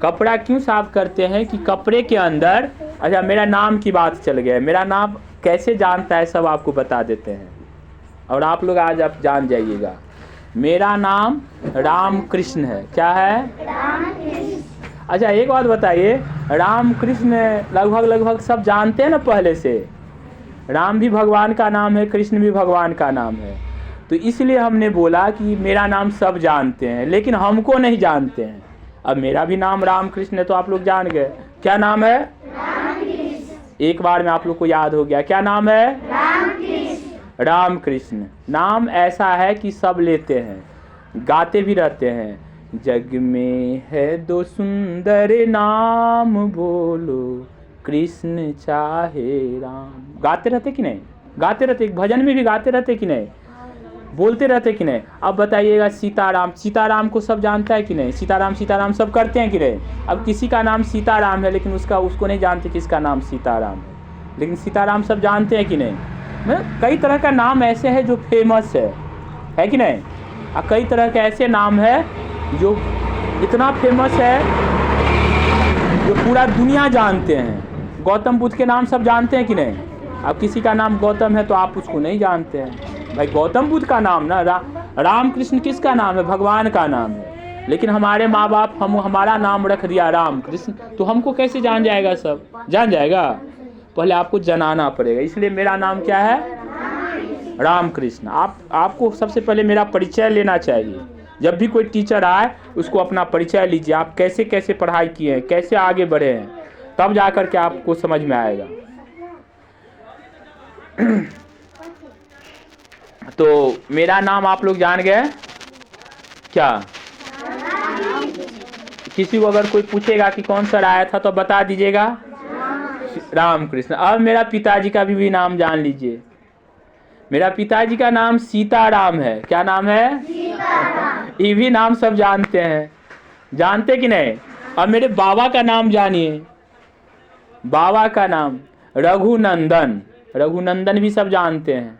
कपड़ा क्यों साफ करते हैं कि कपड़े के अंदर, अच्छा मेरा नाम की बात चल गया, मेरा नाम कैसे जानता है सब आपको बता देते हैं, और आप लोग आज आप जान जाइएगा। मेरा नाम राम कृष्ण है। क्या है? राम कृष्ण। अच्छा एक बात बताइए, राम कृष्ण लगभग सब जानते हैं ना पहले से। राम भी भगवान का नाम है, कृष्ण भी भगवान का नाम है, तो इसलिए हमने बोला कि मेरा नाम सब जानते हैं लेकिन हमको नहीं जानते हैं। अब मेरा भी नाम राम कृष्ण है तो आप लोग जान गए। क्या नाम है? राम कृष्ण। एक बार में आप लोग को याद हो गया। क्या नाम है? राम कृष्ण। राम कृष्ण नाम ऐसा है कि सब लेते हैं, गाते भी रहते हैं। जग में है दो सुंदर नाम, बोलो कृष्ण चाहे राम। गाते रहते कि नहीं? गाते रहते, भजन में भी गाते रहते कि नहीं? बोलते रहते कि नहीं? अब बताइएगा सीताराम, सीताराम को सब जानता है कि नहीं? सीताराम सीताराम सब करते हैं कि नहीं? अब किसी का नाम सीताराम है लेकिन उसको नहीं जानते किसका नाम सीताराम है, लेकिन सीताराम सब जानते हैं कि नहीं? कई तरह का नाम ऐसे है जो फेमस है कि नहीं? और कई तरह के ऐसे नाम है जो इतना फेमस है जो पूरा दुनिया जानते हैं। गौतम बुद्ध के नाम सब जानते हैं कि नहीं? अब किसी का नाम गौतम है तो आप उसको नहीं जानते हैं। भाई गौतम बुद्ध का नाम ना राम कृष्ण किसका नाम है? भगवान का नाम है, लेकिन हमारे माँ बाप हमारा नाम रख दिया राम कृष्ण, तो हमको कैसे जान जाएगा? सब जान जाएगा? पहले आपको जनाना पड़ेगा। इसलिए मेरा नाम क्या है? राम कृष्ण। आपको सबसे पहले मेरा परिचय लेना चाहिए। जब भी कोई टीचर आए उसको अपना परिचय लीजिए, आप कैसे कैसे पढ़ाई किए हैं, कैसे आगे बढ़े हैं, तब जाकर के आपको समझ में आएगा। तो मेरा नाम आप लोग जान गए क्या? किसी को अगर कोई पूछेगा कि कौन सा आया था तो बता दीजिएगा राम कृष्ण। अब मेरा पिताजी का भी नाम जान लीजिए। मेरा पिताजी का नाम सीताराम है। क्या नाम है? सीताराम। ये भी नाम सब जानते हैं, जानते कि नहीं? अब मेरे बाबा का नाम जानिए। बाबा का नाम रघुनंदन। रघुनंदन भी सब जानते हैं।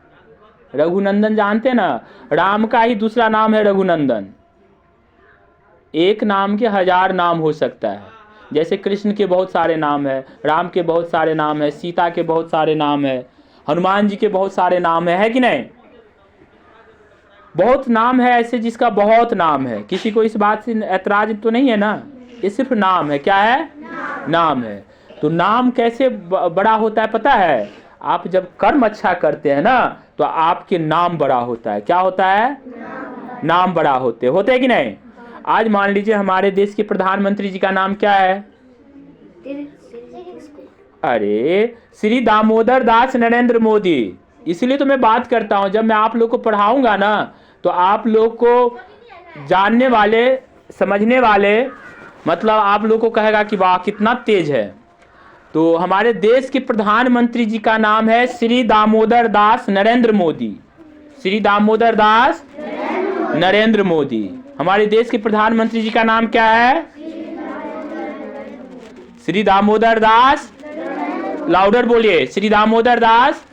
रघुनंदन जानते हैं ना? राम का ही दूसरा नाम है रघुनंदन। एक नाम के 1000 नाम हो सकता है। जैसे कृष्ण के बहुत सारे नाम है, राम के बहुत सारे नाम है, सीता के बहुत सारे नाम है, हनुमान जी के बहुत सारे नाम है कि नहीं? बहुत नाम है ऐसे जिसका बहुत नाम है। किसी को इस बात से ऐतराज तो नहीं है ना? ये सिर्फ नाम है। क्या है? नाम है। तो नाम कैसे बड़ा होता है पता है? आप जब कर्म अच्छा करते हैं ना तो आपके नाम बड़ा होता है। क्या होता है? नाम बड़ा होते हैं कि नहीं? आज मान लीजिए हमारे देश के प्रधानमंत्री जी का नाम क्या है? अरे श्री दामोदर दास नरेंद्र मोदी। इसलिए तो मैं बात करता हूं, जब मैं आप लोग को पढ़ाऊंगा ना तो आप लोग को जानने वाले, समझने वाले, मतलब आप लोग को कहेगा कि वाह कितना तेज है। तो हमारे देश के प्रधानमंत्री जी का नाम है श्री दामोदर दास नरेंद्र मोदी। श्री दामोदर दास नरेंद्र मोदी। हमारे देश के प्रधानमंत्री जी का नाम क्या है? श्री दामोदर दास, लाउडर बोलिए, श्री दामोदर दास।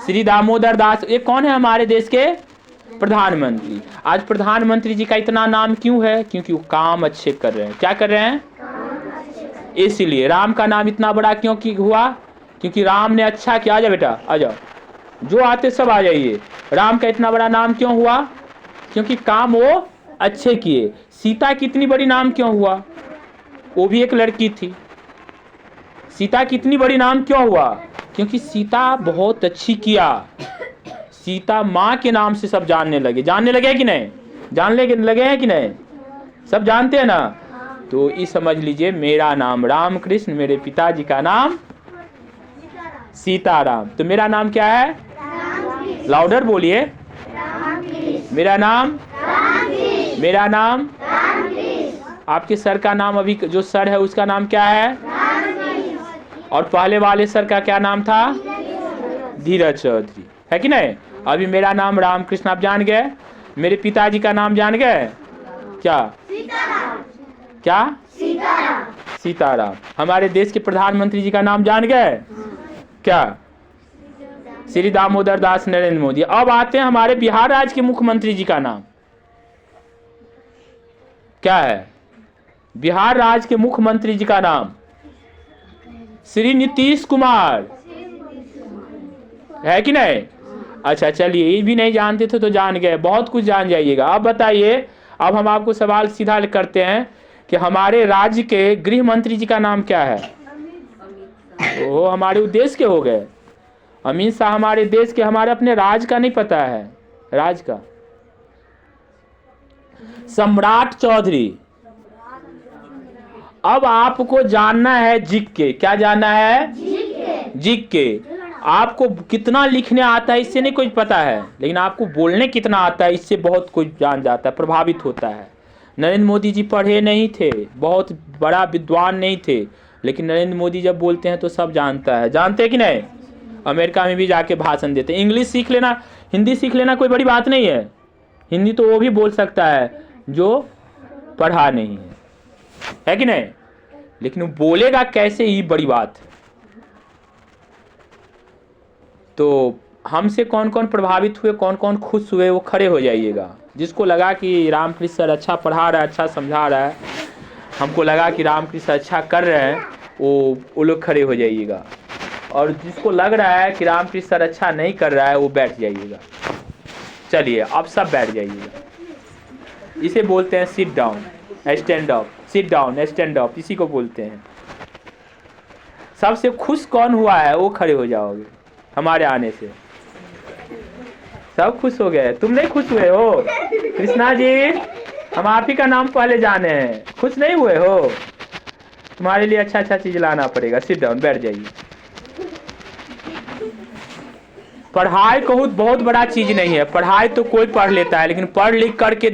श्री दामोदर दास ये कौन है? हमारे देश के प्रधानमंत्री। आज प्रधानमंत्री जी का इतना नाम क्यों है? क्योंकि वो काम अच्छे कर रहे हैं। क्या कर रहे हैं? इसलिए राम का नाम इतना बड़ा क्यों हुआ? क्योंकि राम ने अच्छा किया। आ जाओ बेटा, आ जाओ, जो आते सब आ जाइए। राम का इतना बड़ा नाम क्यों हुआ? क्योंकि काम वो अच्छे किए। सीता की इतनी बड़ी नाम क्यों हुआ? वो भी एक लड़की थी। सीता की इतनी बड़ी नाम क्यों हुआ? क्योंकि सीता बहुत अच्छी किया। सीता माँ के नाम से सब जानने लगे। जानने लगे कि नहीं? जानने लगे हैं कि नहीं? सब जानते हैं ना? तो ये समझ लीजिए मेरा नाम राम कृष्ण, मेरे पिताजी का नाम सीताराम। तो मेरा नाम क्या है? लाउडर बोलिए, मेरा नाम, मेरा नाम। आपके सर का नाम, अभी जो सर है उसका नाम क्या है? और पहले वाले सर का क्या नाम था? धीरज चौधरी, है कि नहीं? अभी मेरा नाम रामकृष्ण आप जान गए। मेरे पिताजी का नाम जान गए क्या? क्या? सीताराम। हमारे देश के प्रधानमंत्री जी का नाम जान गए क्या? श्री दामोदर दास नरेंद्र मोदी। अब आते हैं हमारे बिहार राज्य के मुख्यमंत्री जी का नाम क्या है? बिहार राज्य के मुख्यमंत्री जी का नाम? श्री नीतीश कुमार, है कि नहीं? अच्छा चलिए, ये भी नहीं जानते थे तो जान गए, बहुत कुछ जान जाइएगा। अब बताइए, अब हम आपको सवाल सीधा करते हैं कि हमारे राज्य के गृह मंत्री जी का नाम क्या है? वो हमारे देश के हो गए। अमित शाह हमारे देश के, हमारे अपने राज्य का नहीं पता है, राज्य का। सम्राट चौधरी। अब आपको जानना है जीके। क्या जानना है? जीके। आपको कितना लिखने आता है इससे नहीं कुछ पता है, लेकिन आपको बोलने कितना आता है इससे बहुत कुछ जान जाता है, प्रभावित होता है। नरेंद्र मोदी जी पढ़े नहीं थे, बहुत बड़ा विद्वान नहीं थे, लेकिन नरेंद्र मोदी जब बोलते हैं तो सब जानता है। जानते हैं कि नहीं? अमेरिका में भी जाके भाषण देते हैं। इंग्लिश सीख लेना, हिंदी सीख लेना कोई बड़ी बात नहीं है। हिंदी तो वो भी बोल सकता है जो पढ़ा नहीं है कि नहीं? लेकिन वो बोलेगा कैसे, ही बड़ी बात है। तो हमसे कौन कौन प्रभावित हुए, कौन कौन खुश हुए, वो खड़े हो जाइएगा। जिसको लगा कि रामकृष्ण सर अच्छा पढ़ा रहा है, अच्छा समझा रहा है, हमको लगा कि रामकृष्ण अच्छा कर रहे हैं, वो लोग खड़े हो जाइएगा। और जिसको लग रहा है कि रामकृष्ण सर अच्छा नहीं कर रहा है, वो बैठ जाइएगा। चलिए अब सब बैठ जाइएगा। इसे बोलते हैं sit down stand up, sit down stand up, इसी को बोलते हैं। सबसे खुश कौन हुआ है वो खड़े हो जाओगे हमारे आने से। सब खुश हो गए, तुम नहीं खुश हुए हो? कृष्णा जी, हम आप ही का नाम पहले जाने हैं, खुश नहीं हुए हो? तुम्हारे लिए अच्छा अच्छा चीज लाना पड़ेगा। सिट डाउन, बैठ जाइए। पढ़ाई बहुत बड़ा चीज नहीं है। पढ़ाई तो कोई पढ़ लेता है, लेकिन पढ़ लिख करके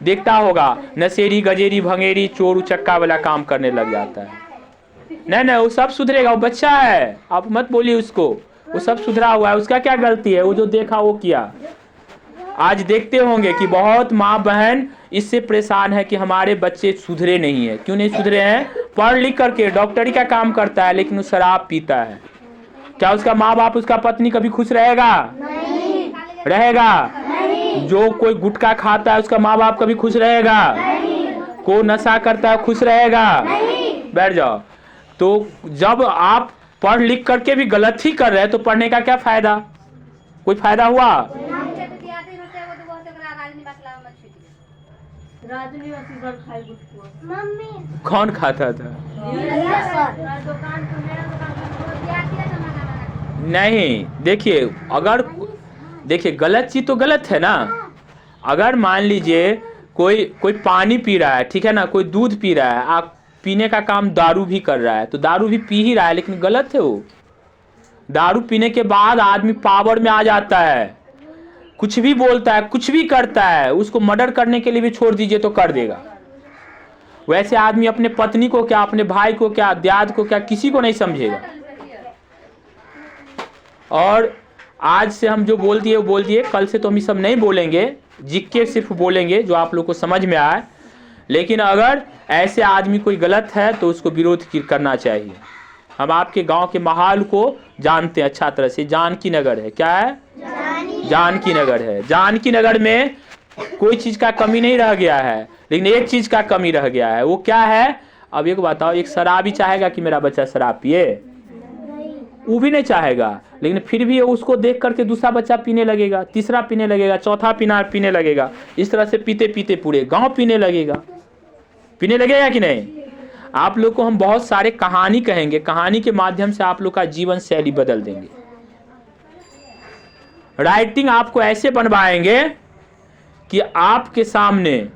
देखता होगा नशेरी गजेरी भंगेरी चोर उचक्का वाला काम करने लग जाता है। नहीं, वो सब सुधरेगा, वो बच्चा है, आप मत बोलिए उसको, वो सब सुधरा हुआ है, उसका क्या गलती है? वो जो देखा वो किया। आज देखते होंगे कि बहुत माँ बहन इससे परेशान है कि हमारे बच्चे सुधरे नहीं है। क्यों नहीं सुधरे हैं? पढ़ लिख करके डॉक्टरी का काम करता है, लेकिन वो शराब पीता है। क्या उसका माँ बाप, उसका पत्नी कभी खुश रहेगा? नहीं। रहेगा? नहीं। जो कोई गुटखा खाता है उसका माँ बाप कभी खुश रहेगा? नहीं। को नशा करता है खुश रहेगा? नहीं। बैठ जाओ। तो जब आप पढ़ लिख करके भी गलत ही कर रहे हैं तो पढ़ने का क्या फायदा? कोई फायदा हुआ? कौन खाता था? नहीं, देखिए गलत चीज तो गलत है ना। अगर मान लीजिए कोई पानी पी रहा है, ठीक है ना, कोई दूध पी रहा है, आप पीने का काम दारू भी कर रहा है, तो दारू भी पी ही रहा है, लेकिन गलत है वो। दारू पीने के बाद आदमी पावर में आ जाता है, कुछ भी बोलता है, कुछ भी करता है, उसको मर्डर करने के लिए भी छोड़ दीजिए तो कर देगा। वैसे आदमी अपने पत्नी को क्या, अपने भाई को क्या, दाद को क्या, किसी को नहीं समझेगा। और आज से हम जो बोल दिए वो बोल दिए, कल से तो हम ये सब नहीं बोलेंगे, जिक्के सिर्फ बोलेंगे जो आप लोग को समझ में आए। लेकिन अगर ऐसे आदमी कोई गलत है तो उसको विरोध करना चाहिए। हम आपके गांव के माहौल को जानते हैं अच्छा तरह से। जानकी नगर है, क्या है? जानकी नगर है। जानकी नगर में कोई चीज का कमी नहीं रह गया है, लेकिन एक चीज का कमी रह गया है। वो क्या है? अब एक बताओ, एक शराबी चाहेगा कि मेरा बच्चा शराब पिए? वो भी नहीं चाहेगा, लेकिन फिर भी उसको देख करके दूसरा बच्चा पीने लगेगा, तीसरा पीने लगेगा, चौथा पीने लगेगा। इस तरह से पीते पीते पूरे गांव पीने लगेगा कि नहीं? आप लोग को हम बहुत सारे कहानी कहेंगे, कहानी के माध्यम से आप लोग का जीवन शैली बदल देंगे। राइटिंग आपको ऐसे बनवाएंगे कि आपके सामने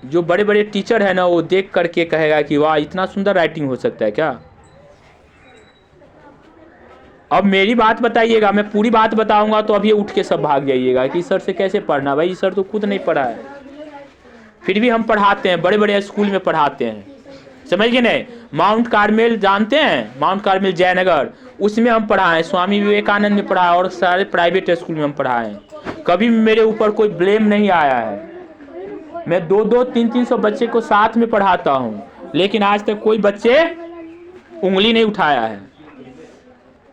जो बड़े बड़े टीचर है ना, वो देख करके कहेगा कि वाह, इतना सुंदर राइटिंग हो सकता है क्या? अब मेरी बात बताइएगा, मैं पूरी बात बताऊंगा तो अभी उठ के सब भाग जाइएगा कि सर से कैसे पढ़ना। भाई सर तो खुद नहीं पढ़ा है, फिर भी हम पढ़ाते हैं, बड़े बड़े स्कूल में पढ़ाते हैं, समझ गए नहीं? माउंट कार्मेल जानते हैं? माउंट कार्मेल जयनगर, उसमें हम पढ़ाएं, स्वामी विवेकानंद में पढ़ाए, और सारे प्राइवेट स्कूल में हम पढ़ाएं। कभी मेरे ऊपर कोई ब्लेम नहीं आया है। मैं 200, 300 बच्चे को साथ में पढ़ाता हूं, लेकिन आज तक कोई बच्चे उंगली नहीं उठाया है।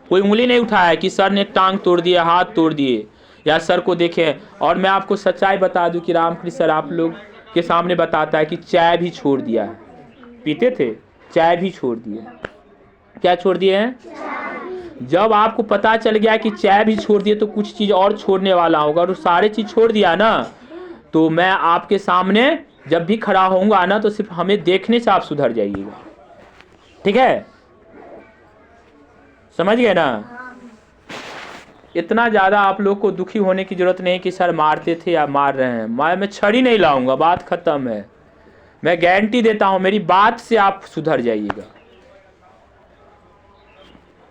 कोई उंगली नहीं उठाया कि सर ने टांग तोड़ दिया, हाथ तोड़ दिए, या सर को देखे। और मैं आपको सच्चाई बता दूं कि रामकृष्ण सर आप लोग के सामने बताता है कि चाय भी छोड़ दिया है। पीते थे, चाय भी छोड़ दिए। क्या छोड़ दिए हैं? जब आपको पता चल गया कि चाय भी छोड़ दिए तो कुछ चीज़ और छोड़ने वाला होगा, और सारे चीज़ छोड़ दिया ना, तो मैं आपके सामने जब भी खड़ा होऊंगा ना, तो सिर्फ हमें देखने से आप सुधर जाइएगा। ठीक है, समझ गए ना? इतना ज़्यादा आप लोग को दुखी होने की जरूरत नहीं कि सर मारते थे या मार रहे हैं। मैं छड़ी नहीं लाऊंगा, बात खत्म है। मैं गारंटी देता हूं, मेरी बात से आप सुधर जाइएगा।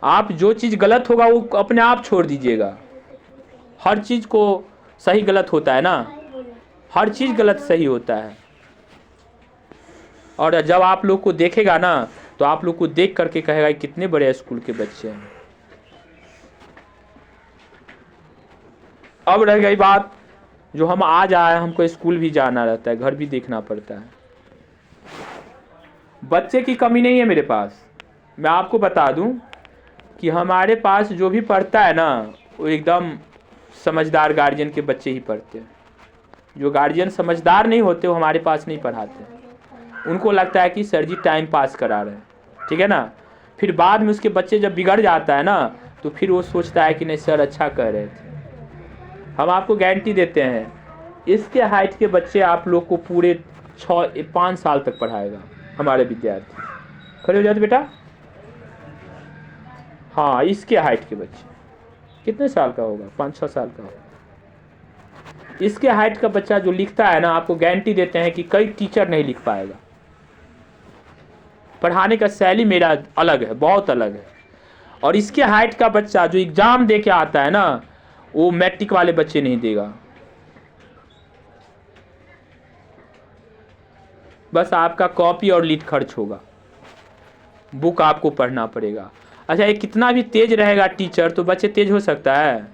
आप जो चीज़ गलत होगा वो अपने आप छोड़ दीजिएगा। हर चीज़ को सही गलत होता है ना, हर चीज़ गलत सही होता है। और जब आप लोग को देखेगा ना, तो आप लोग को देख करके कहेगा कितने बड़े स्कूल के बच्चे हैं। अब रह गई बात, जो हम आज आए, हमको स्कूल भी जाना रहता है, घर भी देखना पड़ता है। बच्चे की कमी नहीं है मेरे पास। मैं आपको बता दूं कि हमारे पास जो भी पढ़ता है ना, वो एकदम समझदार गार्जियन के बच्चे ही पढ़ते हैं। जो गार्जियन समझदार नहीं होते वो हमारे पास नहीं पढ़ाते। उनको लगता है कि सर जी टाइम पास करा रहे हैं, ठीक है ना। फिर बाद में उसके बच्चे जब बिगड़ जाता है ना, तो फिर वो सोचता है कि नहीं सर अच्छा कह रहे थे। हम आपको गारंटी देते हैं, इसके हाइट के बच्चे आप लोग को पूरे 5 साल तक पढ़ाएगा हमारे विद्यार्थी। खड़े हो जाते बेटा। हाँ, इसके हाइट के बच्चे कितने साल का होगा? 5-6 साल का होगा। इसके हाइट का बच्चा जो लिखता है ना, आपको गारंटी देते हैं कि कई टीचर नहीं लिख पाएगा। पढ़ाने का शैली मेरा अलग है, बहुत अलग है। और इसके हाइट का बच्चा जो एग्जाम दे के आता है ना, वो मैट्रिक वाले बच्चे नहीं देगा। बस आपका कॉपी और लीड खर्च होगा, बुक आपको पढ़ना पड़ेगा। अच्छा, ये कितना भी तेज रहेगा टीचर, तो बच्चे तेज हो सकता है?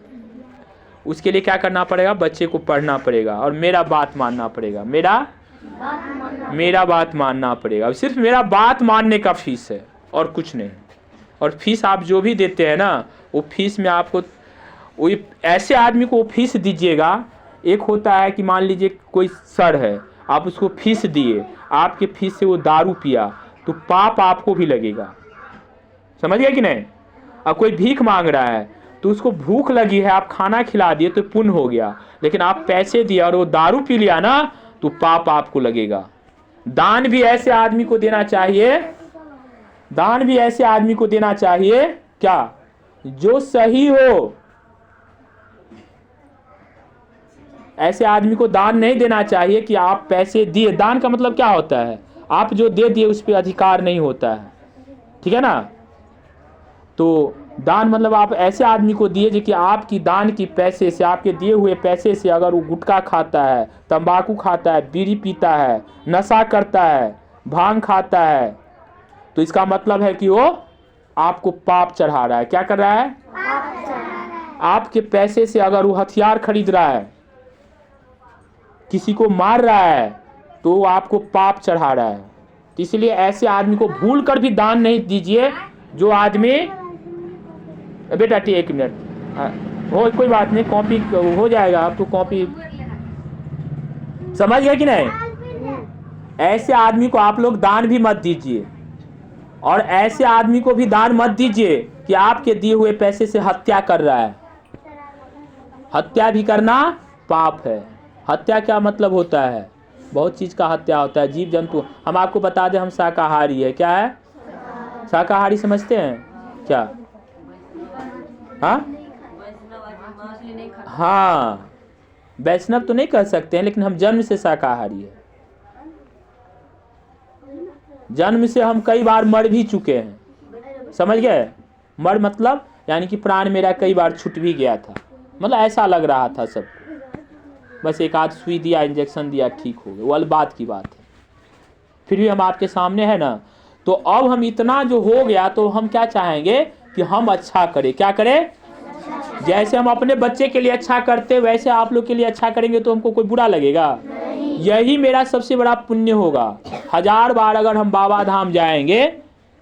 उसके लिए क्या करना पड़ेगा? बच्चे को पढ़ना पड़ेगा और मेरा बात मानना पड़ेगा। मेरा बात मानना पड़ेगा। सिर्फ मेरा बात मानने का फीस है और कुछ नहीं। और फीस आप जो भी देते हैं ना, वो फीस में आपको वो ऐसे आदमी को फीस दीजिएगा। एक होता है कि मान लीजिए कोई सर है, आप उसको फीस दिए, आपके फीस से वो दारू पिया, तो पाप आपको भी लगेगा। समझ गए कि नहीं? अब कोई भीख मांग रहा है, तो उसको भूख लगी है, आप खाना खिला दिए तो पुण्य हो गया। लेकिन आप पैसे दिए और वो दारू पी लिया ना, तो पाप आपको लगेगा। दान भी ऐसे आदमी को देना चाहिए, दान भी ऐसे आदमी को देना चाहिए क्या? जो सही हो। ऐसे आदमी को दान नहीं देना चाहिए कि आप पैसे दिए। दान का मतलब क्या होता है? आप जो दे दिए उस पर अधिकार नहीं होता है, ठीक है ना। तो दान मतलब आप ऐसे आदमी को दिए जो कि आपकी दान की पैसे से, आपके दिए हुए पैसे से, अगर वो गुटखा खाता है, तंबाकू खाता है, बीड़ी पीता है, नशा करता है, भांग खाता है, तो इसका मतलब है कि वो आपको पाप चढ़ा रहा है। क्या कर रहा है? आपके पैसे से अगर वो हथियार खरीद रहा है, किसी को मार रहा है, तो वो आपको पाप चढ़ा रहा है। तो इसलिए ऐसे आदमी को भूल कर भी दान नहीं दीजिए। जो आदमी, बेटा एक मिनट हो, कोई बात नहीं, कॉपी हो जाएगा। आप तो कॉपी समझ गए कि नहीं? ऐसे आदमी को आप लोग दान भी मत दीजिए, और ऐसे आदमी को भी दान मत दीजिए कि आपके दिए हुए पैसे से हत्या कर रहा है। हत्या भी करना पाप है। हत्या क्या मतलब होता है? बहुत चीज का हत्या होता है, जीव जंतु। हम आपको बता दें, हम शाकाहारी है। क्या है? शाकाहारी समझते हैं क्या? हाँ, वैष्णव तो नहीं कह सकते हैं, लेकिन हम जन्म से शाकाहारी है। जन्म से हम कई बार मर भी चुके हैं। समझ गए? मर मतलब यानी कि प्राण मेरा कई बार छूट भी गया था, मतलब ऐसा लग रहा था सब, बस एक आध सुई दिया, इंजेक्शन दिया, ठीक हो गया, वो अलग बात की बात है। फिर भी हम आपके सामने है ना। तो अब हम इतना जो हो गया, तो हम क्या चाहेंगे कि हम अच्छा करें। क्या करें? जैसे हम अपने बच्चे के लिए अच्छा करते, वैसे आप लोग के लिए अच्छा करेंगे तो हमको कोई बुरा लगेगा? यही मेरा सबसे बड़ा पुण्य होगा। 1000 बार अगर हम बाबा धाम जाएंगे,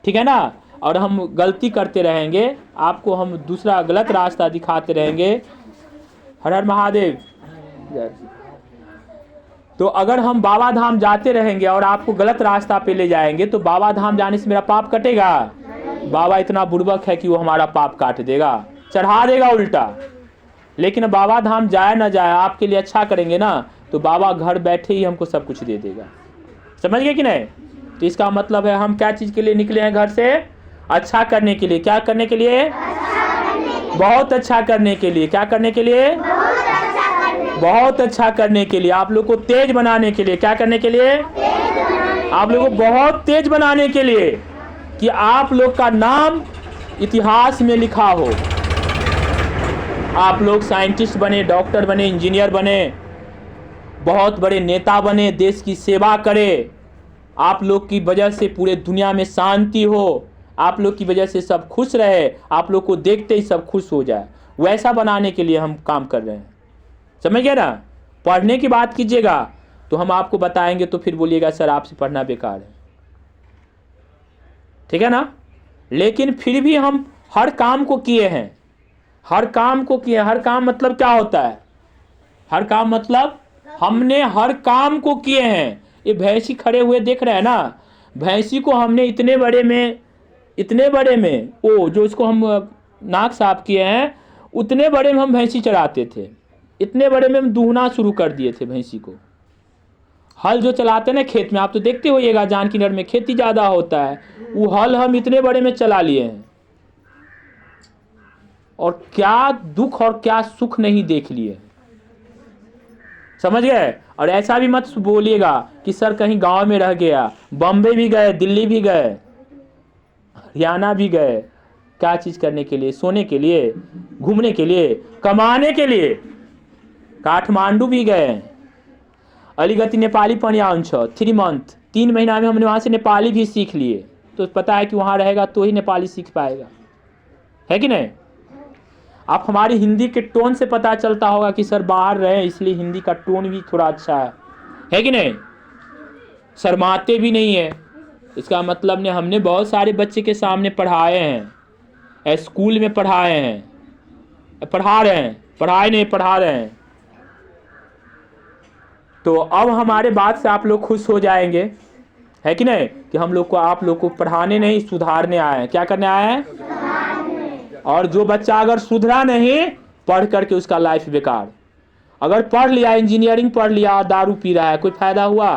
ठीक है ना, और हम गलती करते रहेंगे, आपको हम दूसरा गलत रास्ता दिखाते रहेंगे। हर हर महादेव। तो अगर हम बाबा धाम जाते रहेंगे और आपको गलत रास्ता पे ले जाएंगे तो बाबा धाम जाने से मेरा पाप कटेगा? बाबा इतना बुर्बक है कि वो हमारा पाप काट देगा, चढ़ा देगा उल्टा। लेकिन बाबा धाम जाए ना जाए, आपके लिए अच्छा करेंगे ना, तो बाबा घर बैठे ही हमको सब कुछ दे देगा। समझ गए कि नहीं? तो इसका मतलब है हम क्या चीज़ के लिए निकले हैं घर से? अच्छा करने के लिए। क्या करने के लिए? बहुत अच्छा करने के लिए। क्या करने के लिए? बहुत अच्छा करने के लिए। आप लोग को तेज बनाने के लिए। क्या करने के लिए? आप लोग को बहुत तेज बनाने के लिए, कि आप लोग का नाम इतिहास में लिखा हो। आप लोग साइंटिस्ट बने, डॉक्टर बने, इंजीनियर बने, बहुत बड़े नेता बने, देश की सेवा करें। आप लोग की वजह से पूरे दुनिया में शांति हो, आप लोग की वजह से सब खुश रहे, आप लोग को देखते ही सब खुश हो जाए। वैसा बनाने के लिए हम काम कर रहे हैं। समझ गए ना? पढ़ने की बात कीजिएगा तो हम आपको बताएंगे तो फिर बोलिएगा सर आपसे पढ़ना बेकार है। ठीक है ना? लेकिन फिर भी हम हर काम को किए हैं। हर काम को किए। हर काम मतलब क्या होता है? हर काम मतलब हमने हर काम को किए हैं। ये भैंसी खड़े हुए देख रहे हैं ना, भैंसी को हमने इतने बड़े में वो जो इसको हम नाक साफ किए हैं, उतने बड़े में हम भैंसी चराते थे। इतने बड़े में हम दूहना शुरू कर दिए थे भैंसी को। हल जो चलाते हैं ना खेत में, आप तो देखते होइएगा जानकी नगर में खेती ज़्यादा होता है, वो हल हम इतने बड़े में चला लिए हैं। और क्या दुख और क्या सुख नहीं देख लिए। समझ गए? और ऐसा भी मत बोलिएगा कि सर कहीं गांव में रह गया। बॉम्बे भी गए, दिल्ली भी गए, हरियाणा भी गए। क्या चीज़ करने के लिए? सोने के लिए, घूमने के लिए, कमाने के लिए। काठमांडू भी गए। अलीगति नेपाली पढ़िया 3 मंथ, 3 महीना में हमने वहाँ से नेपाली भी सीख लिए। तो पता है कि वहाँ रहेगा तो ही नेपाली सीख पाएगा, है कि नहीं? आप हमारी हिंदी के टोन से पता चलता होगा कि सर बाहर रहे इसलिए हिंदी का टोन भी थोड़ा अच्छा है कि नहीं? शर्माते भी नहीं है। इसका मतलब नहीं, हमने बहुत सारे बच्चे के सामने पढ़ाए हैं, स्कूल में पढ़ाए हैं, पढ़ा रहे हैं, पढ़ाए नहीं पढ़ा रहे हैं। तो अब हमारे बात से आप लोग खुश हो जाएंगे, है कि नहीं? कि हम लोग को आप लोग को पढ़ाने नहीं सुधारने आए हैं। क्या करने आए हैं? और जो बच्चा अगर सुधरा नहीं, पढ़ करके उसका लाइफ बेकार। अगर पढ़ लिया, इंजीनियरिंग पढ़ लिया, दारू पी रहा है, कोई फायदा हुआ?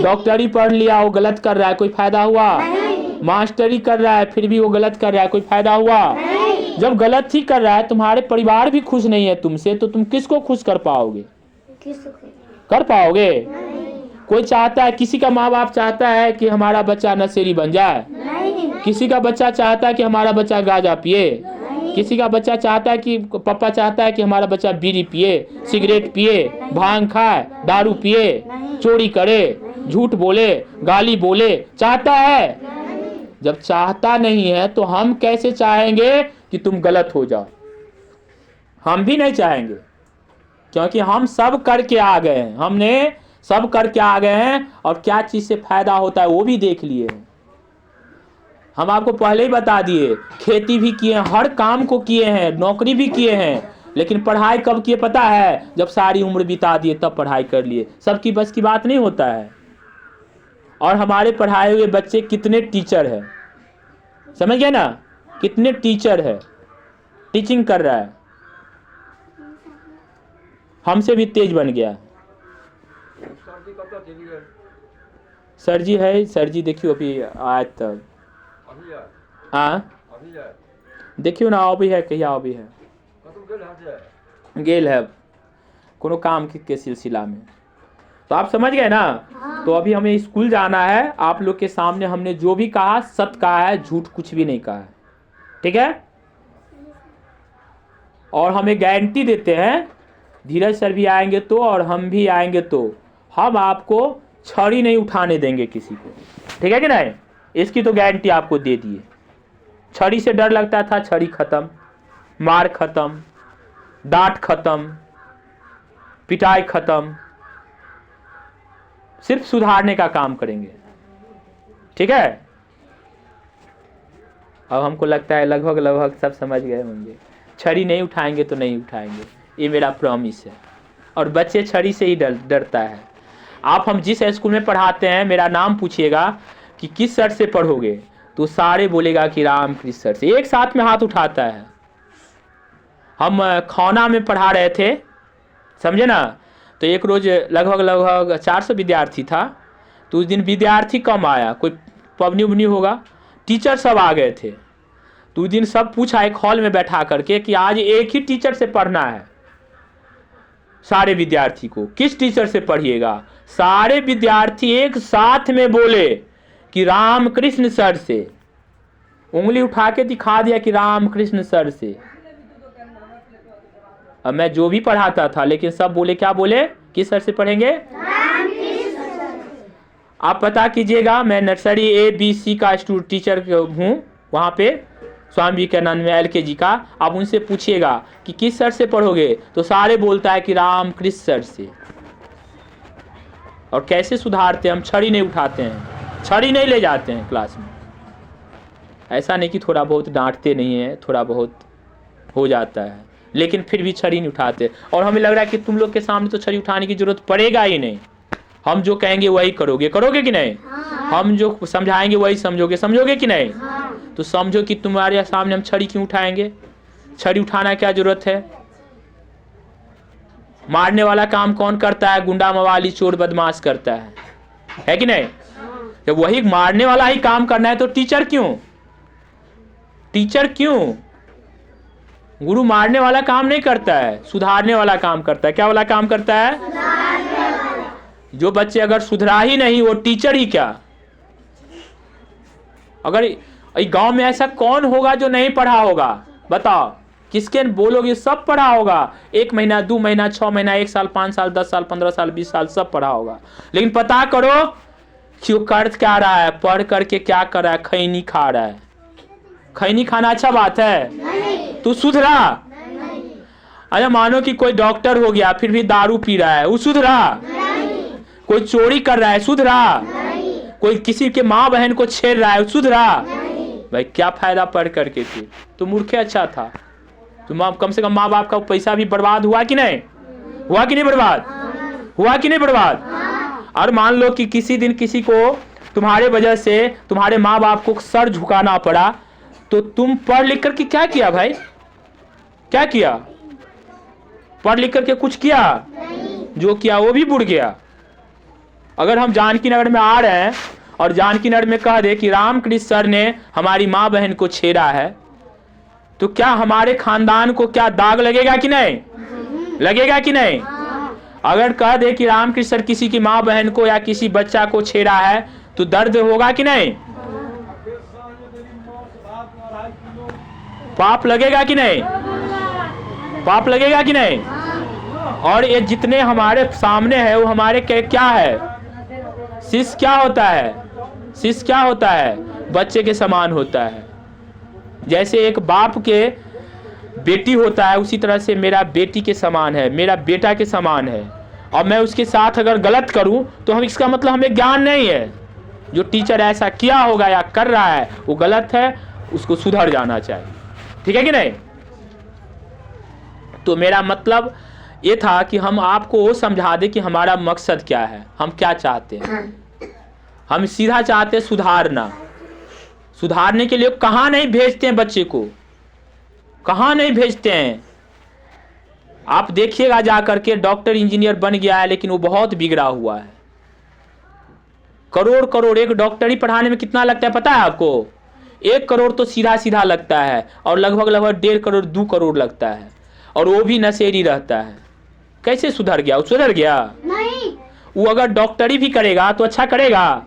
डॉक्टरी पढ़ लिया, वो गलत कर रहा है, कोई फायदा हुआ? मास्टरी कर रहा है फिर भी वो गलत कर रहा है, कोई फायदा हुआ? जब गलत ही कर रहा है, तुम्हारे परिवार भी खुश नहीं है तुमसे, तो तुम किसको खुश कर पाओगे? कर पाओगे? कोई चाहता है, किसी का माँ बाप चाहता है कि हमारा बच्चा नशेड़ी बन जाए? किसी का बच्चा चाहता है कि हमारा बच्चा गांजा पिए? किसी का बच्चा चाहता है कि पापा चाहता है कि हमारा बच्चा बीड़ी पिए, सिगरेट पिए, भांग खाए, दारू पिए, चोरी करे, झूठ बोले, गाली बोले? चाहता है? जब चाहता नहीं है तो हम कैसे चाहेंगे कि तुम गलत हो जाओ? हम भी नहीं चाहेंगे, क्योंकि हम सब करके आ गए हैं। हमने सब करके आ गए हैं और क्या चीज़ से फायदा होता है वो भी देख लिए हैं। हम आपको पहले ही बता दिए, खेती भी किए हैं, हर काम को किए हैं, नौकरी भी किए हैं। लेकिन पढ़ाई कब किए पता है? जब सारी उम्र बिता दिए तब पढ़ाई कर लिए। सबकी बस की बात नहीं होता है। और हमारे पढ़ाए हुए बच्चे कितने टीचर हैं, समझ गए ना? कितने टीचर है, टीचिंग कर रहा है, हमसे भी तेज बन गया। सर जी है, सर जी देखियो अभी आए तब। हाँ देखियो ना, अभी है कहिया अभी है, गेल है कोनो काम के सिलसिला में। तो आप समझ गए ना? तो अभी हमें स्कूल जाना है। आप लोग के सामने हमने जो भी कहा सत्य कहा है, झूठ कुछ भी नहीं कहा है, ठीक है? और हमें गारंटी देते हैं, धीरज सर भी आएंगे तो और हम भी आएंगे तो हम आपको छड़ी नहीं उठाने देंगे किसी को, ठीक है कि नहीं? इसकी तो गारंटी आपको दे दिए। छड़ी से डर लगता था, छड़ी खत्म, मार खत्म, डांट खत्म, पिटाई खत्म। सिर्फ सुधारने का काम करेंगे, ठीक है? अब हमको लगता है लगभग सब समझ गए होंगे। छड़ी नहीं उठाएंगे तो नहीं उठाएंगे, ये मेरा प्रॉमिस है। और बच्चे छड़ी से ही डरता है। आप हम जिस स्कूल में पढ़ाते हैं, मेरा नाम पूछिएगा कि किस सर से पढ़ोगे, तो सारे बोलेगा कि रामकृष्ण सर से, एक साथ में हाथ उठाता है। हम खौना में पढ़ा रहे थे, समझे ना, तो एक रोज लगभग 400 विद्यार्थी था। तो उस दिन विद्यार्थी कम आया, कोई पवनी उबनी होगा, टीचर सब आ गए थे। तो उस दिन सब पूछा एक हॉल में बैठा करके कि आज एक ही टीचर से पढ़ना है सारे विद्यार्थी को, किस टीचर से पढ़िएगा। सारे विद्यार्थी एक साथ में बोले कि रामकृष्ण सर से, उंगली उठा के दिखा दिया कि रामकृष्ण सर से। अब मैं जो भी पढ़ाता था, लेकिन सब बोले, क्या बोले, किस सर से पढ़ेंगे, आप पता कीजिएगा। मैं नर्सरी ABC का टीचर हूँ, वहाँ पे स्वामी विवेकानंद में LKG का। आप उनसे पूछिएगा कि किस सर से पढ़ोगे, तो सारे बोलता है कि रामकृष्ण सर से। और कैसे सुधारते हम, छड़ी नहीं उठाते हैं, छड़ी नहीं ले जाते हैं क्लास में। ऐसा नहीं कि थोड़ा बहुत डांटते नहीं है, थोड़ा बहुत हो जाता है, लेकिन फिर भी छड़ी नहीं उठाते। और हमें लग रहा है कि तुम लोग के सामने तो छड़ी उठाने की जरूरत पड़ेगा ही नहीं, हम जो कहेंगे वही करोगे, करोगे कि नहीं? हम जो समझाएंगे वही समझोगे, समझोगे कि नहीं? तो समझो कि तुम्हारे सामने हम छड़ी क्यों उठाएंगे? छड़ी उठाना क्या जरूरत है? मारने वाला काम कौन करता है? गुंडा मवाली चोर बदमाश करता है कि नहीं? जब वही मारने वाला ही काम करना है तो टीचर क्यों? टीचर क्यों? गुरु मारने वाला काम नहीं करता है, सुधारने वाला काम करता है। क्या वाला काम करता है? जो बच्चे अगर सुधरा ही नहीं, वो टीचर ही क्या? अगर गांव में ऐसा कौन होगा जो नहीं पढ़ा होगा? बताओ, किसके बोलोगे? सब पढ़ा होगा। 1 महीना, 2 महीना, 6 महीना, 1 साल, 5 साल, 10 साल, 15 साल, 20 साल, सब पढ़ा होगा। लेकिन पता करो क्यों कर क्या रहा है, पढ़ करके क्या कर रहा है? खैनी खा रहा है। खैनी खाना अच्छा बात है? तू सुधरा? अच्छा, मानो कि कोई डॉक्टर हो गया फिर भी दारू पी रहा है, वो सुधरा? कोई चोरी कर रहा है, सुधरा? कोई किसी के माँ बहन को छेड़ रहा है, सुधरा? भाई क्या फायदा पढ़ करके? फिर तो मूर्खे अच्छा था। तुम कम से कम माँ बाप का पैसा भी बर्बाद हुआ कि नहीं? हुआ कि नहीं बर्बाद? हुआ कि नहीं बर्बाद? और मान लो कि किसी दिन किसी को तुम्हारे वजह से तुम्हारे माँ बाप को सर झुकाना पड़ा, तो तुम पढ़ लिख करके क्या किया भाई? क्या किया? पढ़ लिख करके कुछ किया? जो किया वो भी बुड़ गया। अगर हम जानकी नगर में आ रहे हैं और जानकी नगर में कह दे कि रामकृष्ण सर ने हमारी माँ बहन को छेड़ा है, तो क्या हमारे खानदान को क्या दाग लगेगा कि नहीं? लगेगा कि नहीं? अगर कह दे कि रामकृष्ण सर किसी की माँ बहन को या किसी बच्चा को छेड़ा है, तो दर्द होगा कि नहीं? पाप लगेगा कि नहीं? पाप लगेगा कि नहीं? और ये जितने हमारे सामने है वो हमारे क्या है? शिष्य क्या होता है? शिष्य क्या होता है? बच्चे के समान होता है। जैसे एक बाप के बेटी होता है, उसी तरह से मेरा बेटी के समान है, मेरा बेटा के समान है। और मैं उसके साथ अगर गलत करूं तो हम, इसका मतलब हमें ज्ञान नहीं है। जो टीचर ऐसा किया होगा या कर रहा है वो गलत है, उसको सुधर जाना चाहिए। ठीक है कि नहीं? तो मेरा मतलब ये था कि हम आपको वो समझा दे कि हमारा मकसद क्या है, हम क्या चाहते हैं। हम सीधा चाहते हैं सुधारना। सुधारने के लिए कहाँ नहीं भेजते हैं बच्चे को, कहाँ नहीं भेजते हैं। आप देखिएगा जा करके, डॉक्टर इंजीनियर बन गया है लेकिन वो बहुत बिगड़ा हुआ है। करोड़ करोड़ एक डॉक्टर ही पढ़ाने में कितना लगता है पता है आपको? 1 करोड़ तो सीधा सीधा लगता है, और लगभग 1.5 करोड़ 2 करोड़ लगता है, और वो भी नशेड़ी रहता है। कैसे सुधर गया? वो सुधर गया नहीं। वो अगर डॉक्टरी भी करेगा तो अच्छा करेगा?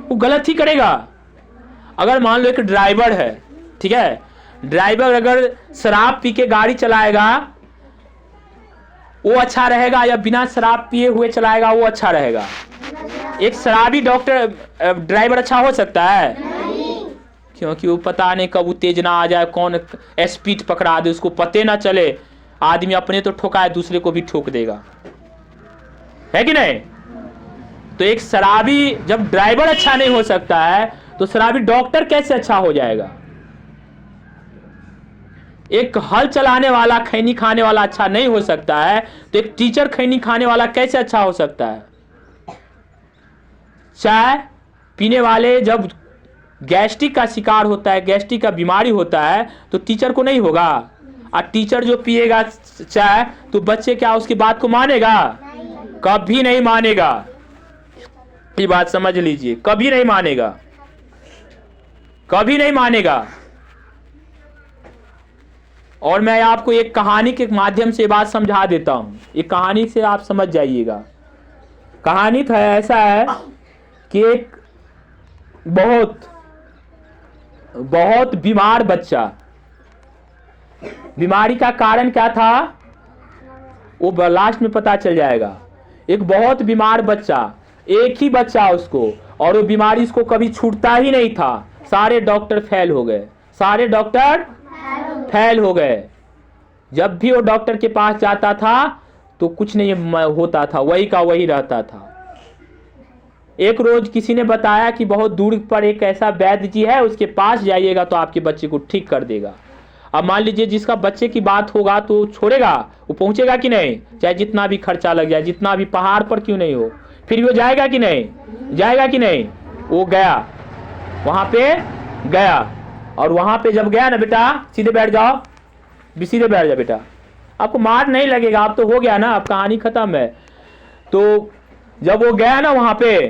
वो गलत ही करेगा। अगर मान लो एक ड्राइवर है, ठीक है, ड्राइवर अगर शराब पी के गाड़ी चलाएगा वो अच्छा रहेगा, या बिना शराब पिए हुए चलाएगा वो अच्छा रहेगा? एक शराबी ड्राइवर अच्छा हो सकता है? क्योंकि वो पता नहीं कब उत्तेजना आ जाए, कौन स्पीड पकड़ा दे, उसको पते ना चले। आदमी अपने तो ठोकाए, दूसरे को भी ठोक देगा, है कि नहीं? तो एक शराबी जब ड्राइवर अच्छा नहीं हो सकता है, तो शराबी डॉक्टर कैसे अच्छा हो जाएगा? एक हल चलाने वाला, खैनी खाने वाला अच्छा नहीं हो सकता है, तो एक टीचर खैनी खाने वाला कैसे अच्छा हो सकता है? चाय पीने वाले जब गैस्ट्रिक का शिकार होता है, गैस्ट्रिक का बीमारी होता है, तो टीचर को नहीं होगा। और टीचर जो पिएगा चाय तो बच्चे क्या उसकी बात को मानेगा? कभी नहीं मानेगा। ये बात समझ लीजिए, कभी नहीं मानेगा, कभी नहीं मानेगा। और मैं आपको एक कहानी के माध्यम से बात समझा देता हूं, एक कहानी से आप समझ जाइएगा। कहानी था ऐसा है कि एक बहुत बीमार बच्चा, बीमारी का कारण क्या था वो लास्ट में पता चल जाएगा। एक बहुत बीमार बच्चा, एक ही बच्चा उसको, और वो बीमारी उसको कभी छूटता ही नहीं था। सारे डॉक्टर फेल हो गए, सारे डॉक्टर फेल हो गए। जब भी वो डॉक्टर के पास जाता था तो कुछ नहीं होता था, वही का वही रहता था। एक रोज किसी ने बताया कि बहुत दूर पर एक ऐसा वैद्य जी है, उसके पास जाइएगा तो आपके बच्चे को ठीक कर देगा। अब मान लीजिए जिसका बच्चे की बात होगा तो छोड़ेगा, वो पहुंचेगा कि नहीं, चाहे जितना भी खर्चा लग जाए, जितना भी पहाड़ पर क्यों नहीं हो, फिर वो जाएगा कि नहीं, जाएगा कि नहीं। वो गया, वहां पे गया, और वहां पे जब गया ना, बेटा सीधे बैठ जाओ, सीधे बैठ जाओ बेटा, आपको मार नहीं लगेगा, अब तो हो गया ना, अब कहानी खत्म है। तो जब वो गया ना वहां पे,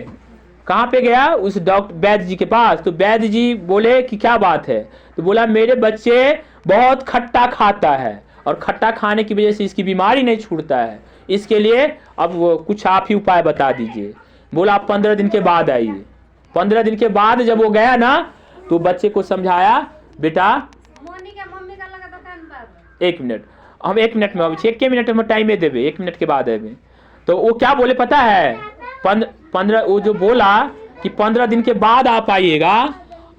कहाँ पे गया, उस डॉक्टर वैद्य जी के पास, तो वैद्य जी बोले कि क्या बात है, तो बोला मेरे बच्चे बहुत खट्टा खाता है और खट्टा खाने की वजह से इसकी बीमारी नहीं छूटता है, इसके लिए अब वो कुछ आप ही उपाय बता दीजिए। बोला आप 15 दिन के बाद आइए। 15 दिन के बाद जब वो गया ना तो बच्चे को समझाया, बेटा एक मिनट, हम 1 मिनट में, अब 6 मिनट में टाइम में देवे, 1 मिनट के बाद आए। तो वो क्या बोले पता है, 15 वो जो बोला कि 15 दिन के बाद आप आइएगा।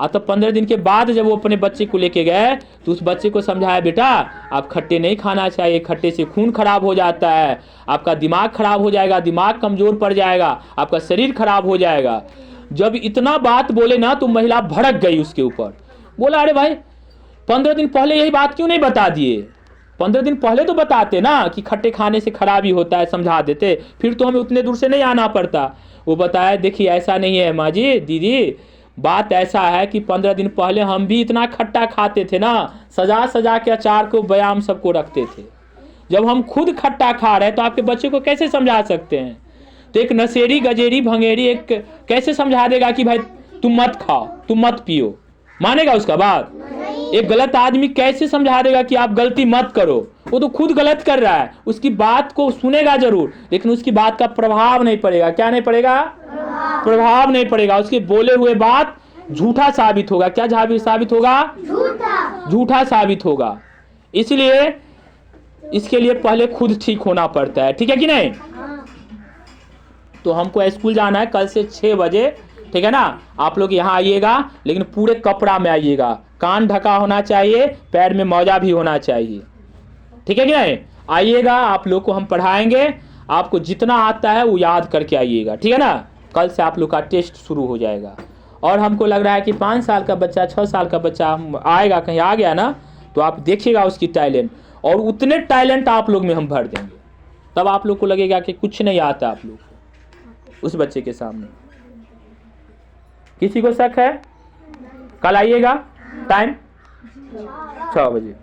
तो 15 दिन के बाद जब वो अपने बच्चे को लेके गए तो उस बच्चे को समझाया, बेटा आप खट्टे नहीं खाना चाहिए, खट्टे से खून खराब हो जाता है, आपका दिमाग खराब हो जाएगा, दिमाग कमजोर पड़ जाएगा, आपका शरीर खराब हो जाएगा। जब इतना बात बोले ना तो महिला भड़क गई उसके ऊपर, बोला अरे भाई 15 दिन पहले यही बात क्यों नहीं बता दिए, 15 दिन पहले तो बताते ना कि खट्टे खाने से खराबी होता है, समझा देते, फिर तो हमें उतने दूर से नहीं आना पड़ता। वो बताया देखिए ऐसा नहीं है माँ जी, दीदी बात ऐसा है कि 15 दिन पहले हम भी इतना खट्टा खाते थे ना, सजा सजा के अचार को व्यायाम सबको रखते थे। जब हम खुद खट्टा खा रहे हैं तो आपके बच्चे को कैसे समझा सकते हैं। तो एक नशेड़ी गजेरी भंगेरी एक कैसे समझा देगा कि भाई तुम मत खाओ, तुम मत पियो, मानेगा उसका बात। एक गलत आदमी कैसे समझा देगा कि आप गलती मत करो, वो तो खुद गलत कर रहा है, उसकी बात को सुनेगा जरूर लेकिन उसकी बात का प्रभाव नहीं पड़ेगा। क्या नहीं पड़ेगा, प्रभाव नहीं पड़ेगा, उसके बोले हुए बात झूठा साबित होगा। क्या साबित होगा, झूठा साबित होगा। इसलिए इसके लिए पहले खुद ठीक होना पड़ता है, ठीक है कि नहीं। तो हमको स्कूल जाना है कल से 6 बजे, ठीक है ना। आप लोग यहाँ आइएगा लेकिन पूरे कपड़ा में आइएगा, कान ढका होना चाहिए, पैर में मौजा भी होना चाहिए, ठीक है कि नहीं। आइएगा, आप लोग को हम पढ़ाएंगे, आपको जितना आता है वो याद करके आइएगा, ठीक है ना। कल से आप लोग का टेस्ट शुरू हो जाएगा। और हमको लग रहा है कि 5 साल का बच्चा, 6 साल का बच्चा आएगा, कहीं आ गया ना तो आप देखिएगा उसकी टैलेंट, और उतने टैलेंट आप लोग में हम भर देंगे, तब आप लोग को लगेगा कि कुछ नहीं आता आप लोग को उस बच्चे के सामने। किसी को शक है, कल आइएगा टाइम 6 बजे।